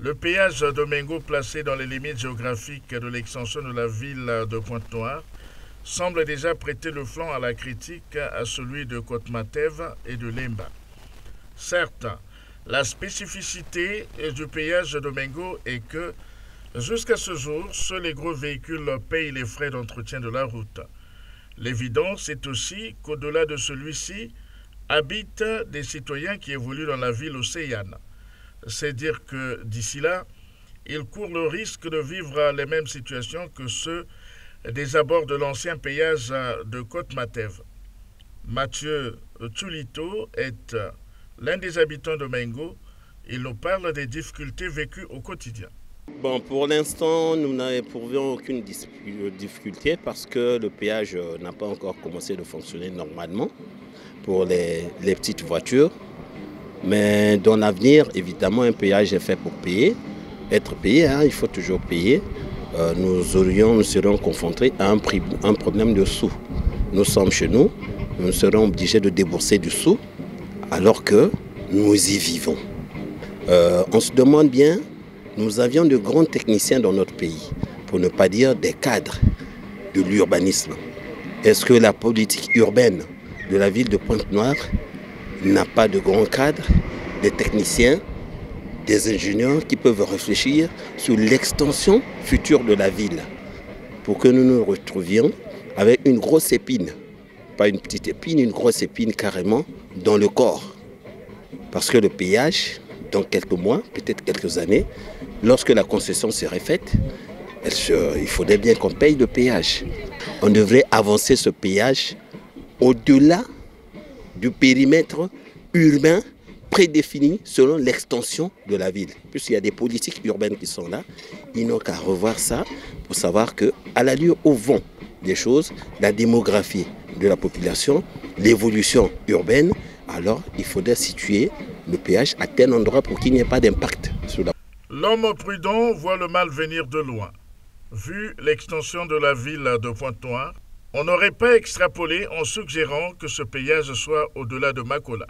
Le péage Domingo, placé dans les limites géographiques de l'extension de la ville de Pointe-Noire, semble déjà prêter le flanc à la critique à celui de Côte-Matève et de Lemba. Certes, la spécificité du péage Domingo est que, jusqu'à ce jour, seuls les gros véhicules payent les frais d'entretien de la route. L'évidence est aussi qu'au-delà de celui-ci, habitent des citoyens qui évoluent dans la ville océane. C'est dire que d'ici là, ils courent le risque de vivre les mêmes situations que ceux des abords de l'ancien péage de Côte-Matève. Mathieu Tulito est l'un des habitants de Mengo. Il nous parle des difficultés vécues au quotidien. Bon, pour l'instant, nous n'éprouvons aucune difficulté parce que le péage n'a pas encore commencé de fonctionner normalement pour les petites voitures. Mais dans l'avenir, évidemment, un péage est fait pour payer. Être payé, il faut toujours payer. Nous serions confrontés à un problème de sous. Nous sommes chez nous, nous serons obligés de débourser du sous alors que nous y vivons. On se demande bien, nous avions de grands techniciens dans notre pays, pour ne pas dire des cadres de l'urbanisme. Est-ce que la politique urbaine de la ville de Pointe-Noire n'a pas de grands cadres, des techniciens, des ingénieurs qui peuvent réfléchir sur l'extension future de la ville pour que nous nous retrouvions avec une grosse épine, pas une petite épine, une grosse épine carrément dans le corps. Parce que le péage, dans quelques mois, peut-être quelques années, lorsque la concession serait faite, il faudrait bien qu'on paye le péage. On devrait avancer ce péage au-delà du périmètre urbain prédéfini selon l'extension de la ville. Puisqu'il y a des politiques urbaines qui sont là, ils n'ont qu'à revoir ça pour savoir qu'à l'allure au vent des choses, la démographie de la population, l'évolution urbaine, alors il faudrait situer le péage à tel endroit pour qu'il n'y ait pas d'impact sur la... L'homme prudent voit le mal venir de loin. Vu l'extension de la ville de Pointe-Noire, on n'aurait pas extrapolé en suggérant que ce péage soit au-delà de Makola.